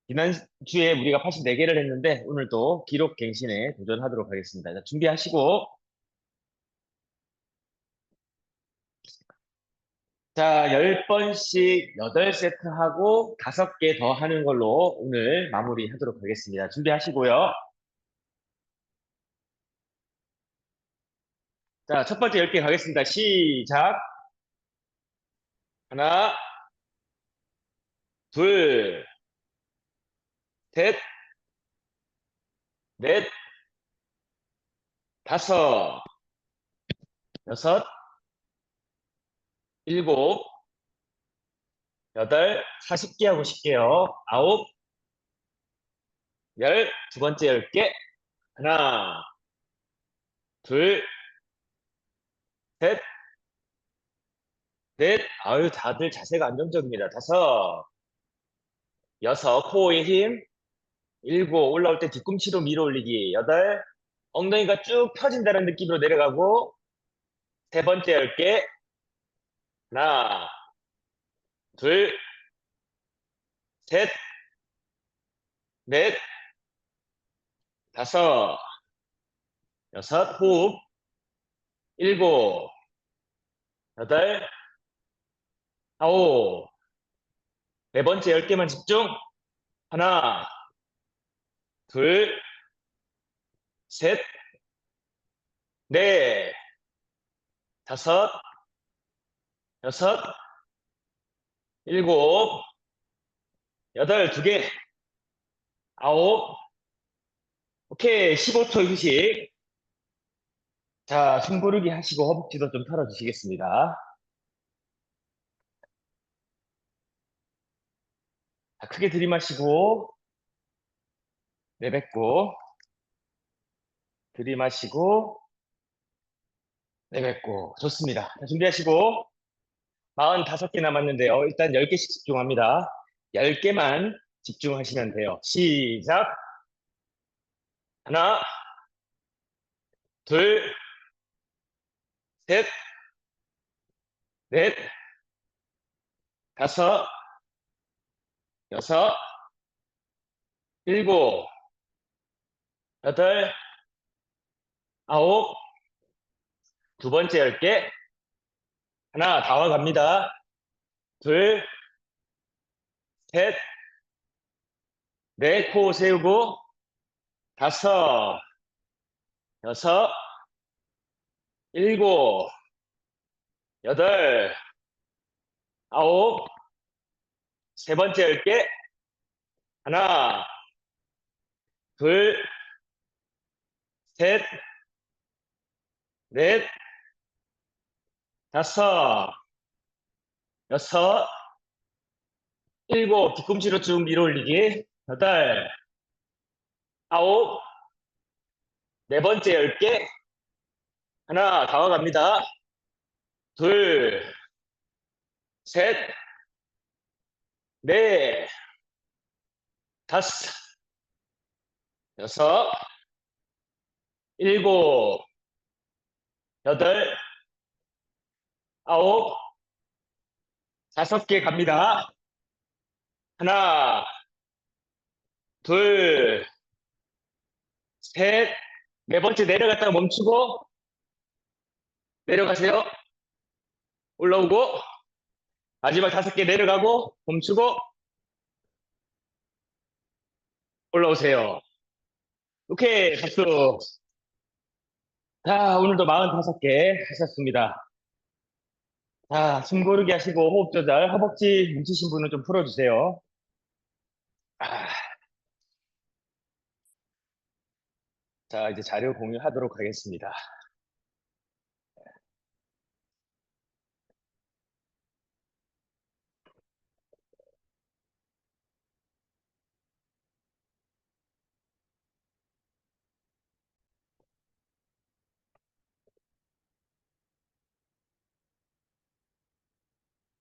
지난주에 우리가 84개를 했는데 오늘도 기록 갱신에 도전하도록 하겠습니다. 자, 준비하시고 자, 10번씩 8세트 하고 5개 더 하는 걸로 오늘 마무리하도록 하겠습니다. 준비하시고요. 자, 첫 번째 10개 가겠습니다. 시작. 하나, 둘, 셋, 넷, 다섯, 여섯, 일곱, 여덟, 40개 하고 싶게요. 아홉, 열, 두 번째 10개. 하나, 둘, 셋, 넷. 아유, 다들 자세가 안정적입니다. 다섯, 여섯, 코어의 힘. 일곱, 올라올 때 뒤꿈치로 밀어 올리기. 여덟, 엉덩이가 쭉 펴진다는 느낌으로 내려가고. 세 번째 10개. 하나, 둘, 셋, 넷, 다섯, 여섯, 호흡. 일곱, 여덟, 아홉. 네 번째 10개만 집중. 하나, 둘, 셋, 넷, 다섯, 여섯, 일곱, 여덟, 2개, 아홉. 오케이, 15초 휴식. 자, 숨 고르기 하시고 허벅지도 좀 털어주시겠습니다. 자, 크게 들이마시고, 내뱉고, 들이마시고, 내뱉고. 좋습니다. 자, 준비하시고, 45개 남았는데요. 일단 10개씩 집중합니다. 10개만 집중하시면 돼요. 시작. 하나, 둘, 셋, 넷, 다섯, 여섯, 일곱, 여덟, 아홉. 두 번째 10개. 하나, 다 와갑니다. 둘, 셋, 넷, 코 세우고, 다섯, 여섯, 일곱, 여덟, 아홉. 세 번째 10개. 하나, 둘, 셋, 넷, 다섯, 여섯, 일곱. 뒤꿈치로 쭉 밀어 올리기. 여덟, 아홉. 네 번째 10개. 하나, 다 와갑니다. 둘, 셋, 넷, 다섯, 여섯, 일곱, 여덟, 아홉. 5개 갑니다. 하나, 둘, 셋. 네 번째 내려갔다가 멈추고, 내려가세요. 올라오고, 마지막 5개 내려가고, 멈추고, 올라오세요. 오케이, 박수. 자, 오늘도 45개 하셨습니다. 자, 숨 고르기 하시고 호흡 조절, 허벅지 뭉치신 분은 좀 풀어주세요. 아, 자, 이제 자료 공유하도록 하겠습니다.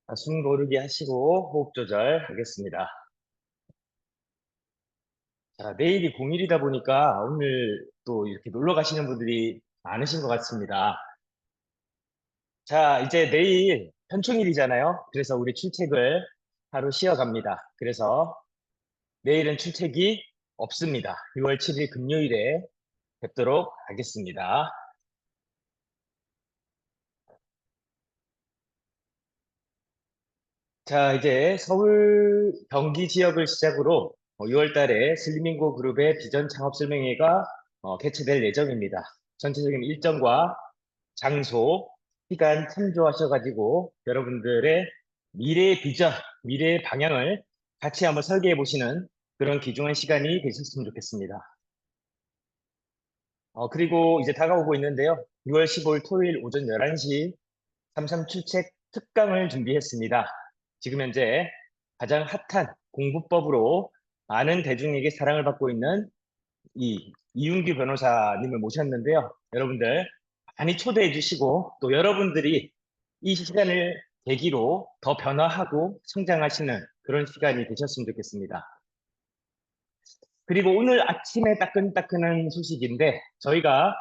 자, 숨 고르기 하시고 호흡 조절 하겠습니다. 자, 내일이 공휴일이다 보니까 오늘 또 이렇게 놀러 가시는 분들이 많으신 것 같습니다. 자, 이제 내일 현충일이잖아요. 그래서 우리 출첵을 하루 쉬어갑니다. 그래서 내일은 출첵이 없습니다. 6월 7일 금요일에 뵙도록 하겠습니다. 자, 이제 서울 경기 지역을 시작으로 6월 달에 슬리밍고 그룹의 비전 창업 설명회가 개최될 예정입니다. 전체적인 일정과 장소, 시간 참조하셔가지고 여러분들의 미래의 비전, 미래의 방향을 같이 한번 설계해 보시는 그런 귀중한 시간이 되셨으면 좋겠습니다. 그리고 이제 다가오고 있는데요. 6월 15일 토요일 오전 11시 삼삼출첵 특강을 준비했습니다. 지금 현재 가장 핫한 공부법으로 많은 대중에게 사랑을 받고 있는 이 이윤규 변호사님을 모셨는데요. 여러분들 많이 초대해 주시고 또 여러분들이 이 시간을 계기로 더 변화하고 성장하시는 그런 시간이 되셨으면 좋겠습니다. 그리고 오늘 아침에 따끈따끈한 소식인데 저희가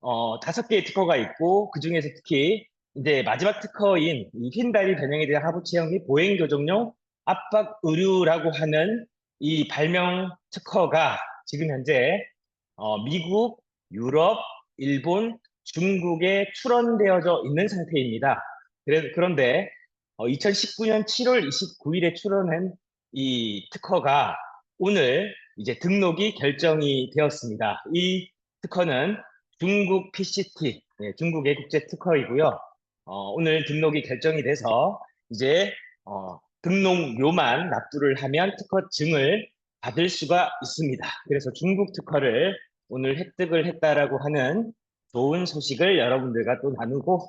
5개의 특허가 있고 그중에서 특히 이제 마지막 특허인 이 휜다리 변형에 대한 하부 체형 및 보행 교정용 압박 의류라고 하는 이 발명 특허가 지금 현재 미국, 유럽, 일본, 중국에 출원되어져 있는 상태입니다. 그런데 2019년 7월 29일에 출원한 이 특허가 오늘 이제 등록이 결정이 되었습니다. 이 특허는 중국 PCT, 중국의 국제 특허이고요. 오늘 등록이 결정이 돼서 이제 등록료만 납부를 하면 특허증을 받을 수가 있습니다. 그래서 중국 특허를 오늘 획득을 했다라고 하는 좋은 소식을 여러분들과 또 나누고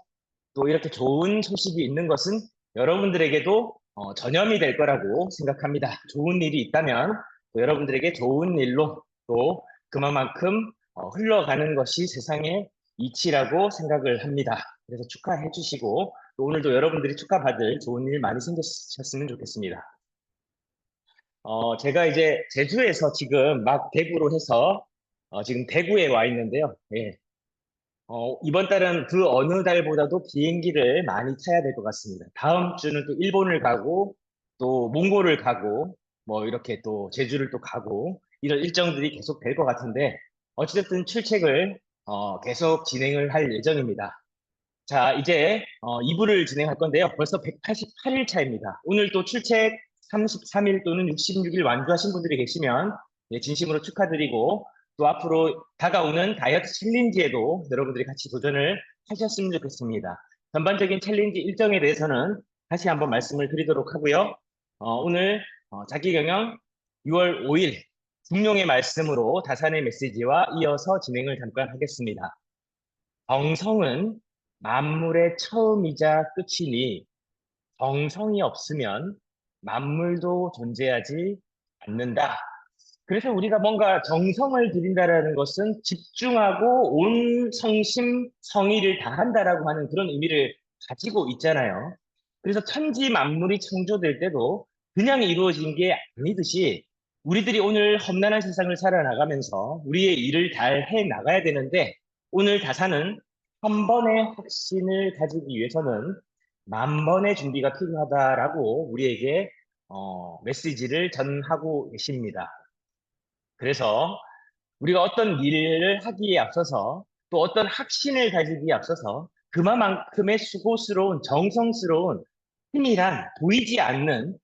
또 이렇게 좋은 소식이 있는 것은 여러분들에게도 전염이 될 거라고 생각합니다. 좋은 일이 있다면 또 여러분들에게 좋은 일로 또 그만큼 흘러가는 것이 세상의 이치라고 생각을 합니다. 그래서 축하해 주시고 또 오늘도 여러분들이 축하받을 좋은 일 많이 생기셨으면 좋겠습니다. 제가 이제 제주에서 지금 막 대구로 해서 지금 대구에 와 있는데요. 예. 이번 달은 그 어느 달보다도 비행기를 많이 타야 될 것 같습니다. 다음 주는 또 일본을 가고, 또 몽골을 가고, 뭐 이렇게 또 제주를 또 가고, 이런 일정들이 계속 될 것 같은데, 어찌됐든 출첵을 계속 진행을 할 예정입니다. 자, 이제 2부를 진행할 건데요. 벌써 188일 차입니다. 오늘 또 출첵 33일 또는 66일 완주하신 분들이 계시면 진심으로 축하드리고 또 앞으로 다가오는 다이어트 챌린지에도 여러분들이 같이 도전을 하셨으면 좋겠습니다. 전반적인 챌린지 일정에 대해서는 다시 한번 말씀을 드리도록 하고요. 오늘 자기경영 6월 5일 중용의 말씀으로 다산의 메시지와 이어서 진행을 잠깐 하겠습니다. 정성은 만물의 처음이자 끝이니 정성이 없으면 만물도 존재하지 않는다. 그래서 우리가 뭔가 정성을 들인다라는 것은 집중하고 온 성심 성의를 다한다라고 하는 그런 의미를 가지고 있잖아요. 그래서 천지 만물이 창조될 때도 그냥 이루어진 게 아니듯이 우리들이 오늘 험난한 세상을 살아나가면서 우리의 일을 잘 해 나가야 되는데 오늘 다사는 한 번의 확신을 가지기 위해서는 만 번의 준비가 필요하다라고 우리에게 메시지를 전하고 계십니다. 그래서 우리가 어떤 일을 하기에 앞서서 또 어떤 확신을 가지기에 앞서서 그만큼의 수고스러운 정성스러운 힘이란 보이지 않는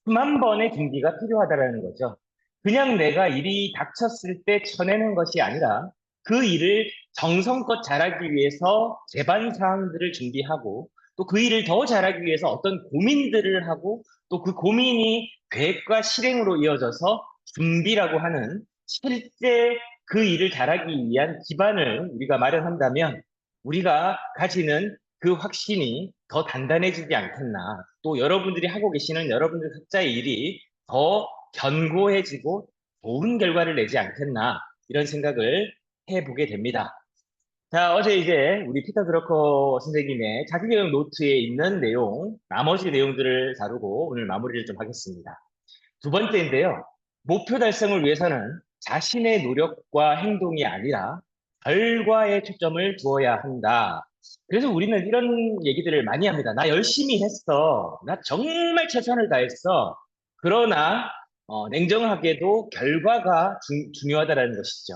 수만 번의 준비가 필요하다라는 거죠. 그냥 내가 일이 닥쳤을 때 쳐내는 것이 아니라 그 일을 정성껏 잘하기 위해서 제반 사항들을 준비하고 또 그 일을 더 잘하기 위해서 어떤 고민들을 하고 또 그 고민이 계획과 실행으로 이어져서 준비라고 하는 실제 그 일을 잘하기 위한 기반을 우리가 마련한다면 우리가 가지는 그 확신이 더 단단해지지 않겠나. 또 여러분들이 하고 계시는 여러분들 각자의 일이 더 견고해지고 좋은 결과를 내지 않겠나. 이런 생각을 해보게 됩니다. 자, 어제 이제 우리 피터 드러커 선생님의 자기계용 노트에 있는 내용, 나머지 내용들을 다루고 오늘 마무리를 좀 하겠습니다. 두 번째인데요. 목표 달성을 위해서는 자신의 노력과 행동이 아니라 결과에 초점을 두어야 한다. 그래서 우리는 이런 얘기들을 많이 합니다. 나 열심히 했어. 나 정말 최선을 다했어. 그러나 냉정하게도 결과가 중요하다는 것이죠.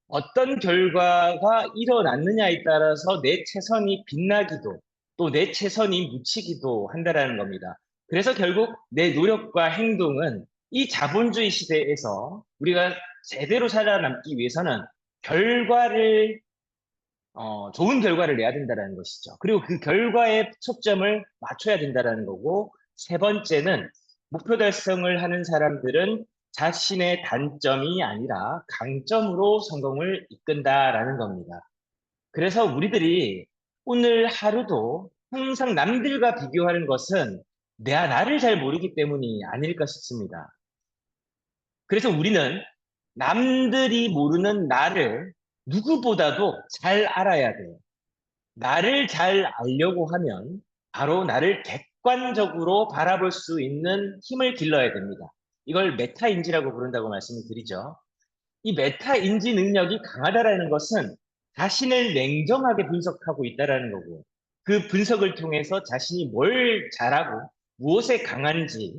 어떤 결과가 일어났느냐에 따라서 내 최선이 빛나기도 또 내 최선이 묻히기도 한다라는 겁니다. 그래서 결국 내 노력과 행동은 이 자본주의 시대에서 우리가 제대로 살아남기 위해서는 결과를, 좋은 결과를 내야 된다는 것이죠. 그리고 그 결과에 초점을 맞춰야 된다는 거고, 세 번째는 목표 달성을 하는 사람들은 자신의 단점이 아니라 강점으로 성공을 이끈다라는 겁니다. 그래서 우리들이 오늘 하루도 항상 남들과 비교하는 것은 내가 나를 잘 모르기 때문이 아닐까 싶습니다. 그래서 우리는 남들이 모르는 나를 누구보다도 잘 알아야 돼요. 나를 잘 알려고 하면 바로 나를 객관적으로 바라볼 수 있는 힘을 길러야 됩니다. 이걸 메타인지라고 부른다고 말씀을 드리죠. 이 메타인지 능력이 강하다라는 것은 자신을 냉정하게 분석하고 있다라는 거고, 그 분석을 통해서 자신이 뭘 잘하고 무엇에 강한지,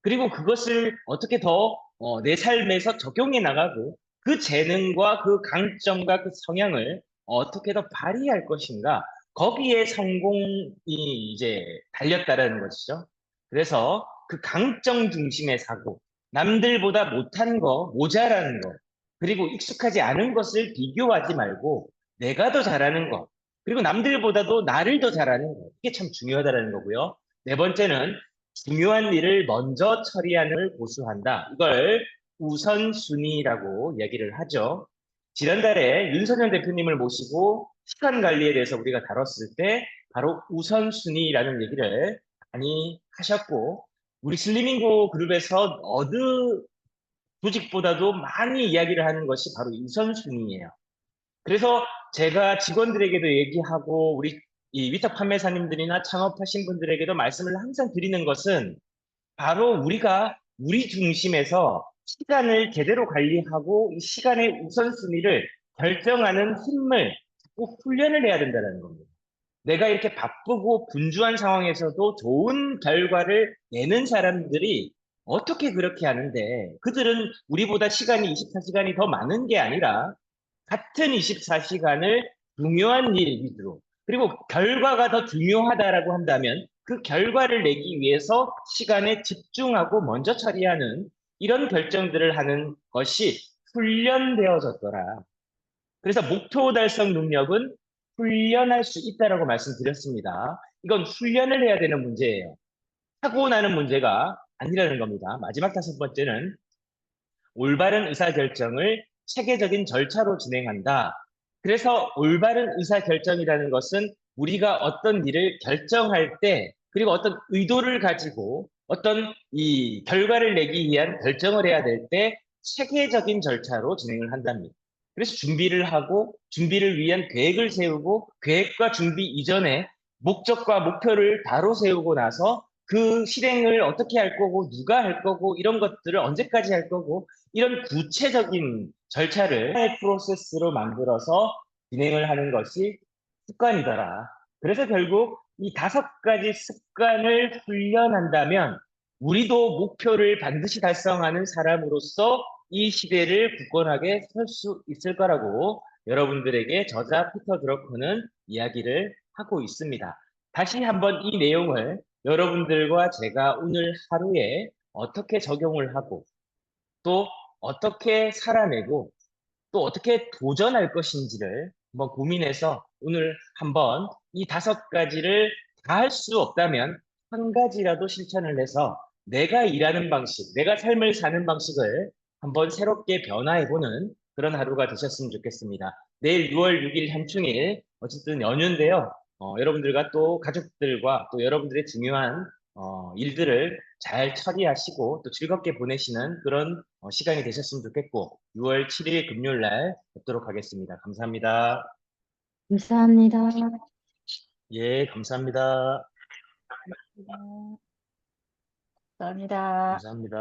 그리고 그것을 어떻게 더 내 삶에서 적용해 나가고 그 재능과 그 강점과 그 성향을 어떻게 더 발휘할 것인가, 거기에 성공이 이제 달렸다라는 것이죠. 그래서 그 강점 중심의 사고, 남들보다 못한 거, 모자라는 거, 그리고 익숙하지 않은 것을 비교하지 말고 내가 더 잘하는 것, 그리고 남들보다도 나를 더 잘하는 것, 이게 참 중요하다는 거고요. 네 번째는 중요한 일을 먼저 처리하는 걸 고수한다. 이걸 우선순위라고 얘기를 하죠. 지난달에 윤석열 대표님을 모시고 시간 관리에 대해서 우리가 다뤘을 때 바로 우선순위라는 얘기를 많이 하셨고, 우리 슬리밍고 그룹에서 어느 조직보다도 많이 이야기를 하는 것이 바로 이 우선순위예요. 그래서 제가 직원들에게도 얘기하고 우리 이 위탁 판매사님들이나 창업하신 분들에게도 말씀을 항상 드리는 것은 바로 우리가 우리 중심에서 시간을 제대로 관리하고 이 시간의 우선순위를 결정하는 힘을 꼭 훈련을 해야 된다는 겁니다. 내가 이렇게 바쁘고 분주한 상황에서도 좋은 결과를 내는 사람들이 어떻게 그렇게 하는데, 그들은 우리보다 시간이 24시간이 더 많은 게 아니라 같은 24시간을 중요한 일 위주로, 그리고 결과가 더 중요하다라고 한다면 그 결과를 내기 위해서 시간에 집중하고 먼저 처리하는 이런 결정들을 하는 것이 훈련되어졌더라. 그래서 목표 달성 능력은 훈련할 수 있다라고 말씀드렸습니다. 이건 훈련을 해야 되는 문제예요. 하고 나는 문제가 아니라는 겁니다. 마지막 다섯 번째는 올바른 의사결정을 체계적인 절차로 진행한다. 그래서 올바른 의사결정이라는 것은 우리가 어떤 일을 결정할 때, 그리고 어떤 의도를 가지고 어떤 이 결과를 내기 위한 결정을 해야 될 때 체계적인 절차로 진행을 한답니다. 그래서 준비를 하고 준비를 위한 계획을 세우고 계획과 준비 이전에 목적과 목표를 바로 세우고 나서 그 실행을 어떻게 할 거고 누가 할 거고 이런 것들을 언제까지 할 거고, 이런 구체적인 절차를 하나의 프로세스로 만들어서 진행을 하는 것이 습관이더라. 그래서 결국 이 다섯 가지 습관을 훈련한다면 우리도 목표를 반드시 달성하는 사람으로서 이 시대를 굳건하게 설 수 있을 거라고 여러분들에게 저자 피터 드러커는 이야기를 하고 있습니다. 다시 한번 이 내용을 여러분들과 제가 오늘 하루에 어떻게 적용을 하고 또 어떻게 살아내고 또 어떻게 도전할 것인지를 한번 고민해서 오늘 한번 이 다섯 가지를 다 할 수 없다면 한 가지라도 실천을 해서 내가 일하는 방식, 내가 삶을 사는 방식을 한번 새롭게 변화해보는 그런 하루가 되셨으면 좋겠습니다. 내일 6월 6일 현충일, 어쨌든 연휴인데요. 여러분들과 또 가족들과 또 여러분들의 중요한 일들을 잘 처리하시고 또 즐겁게 보내시는 그런 시간이 되셨으면 좋겠고, 6월 7일 금요일 날 뵙도록 하겠습니다. 감사합니다. 감사합니다. 예, 감사합니다. 감사합니다. 감사합니다.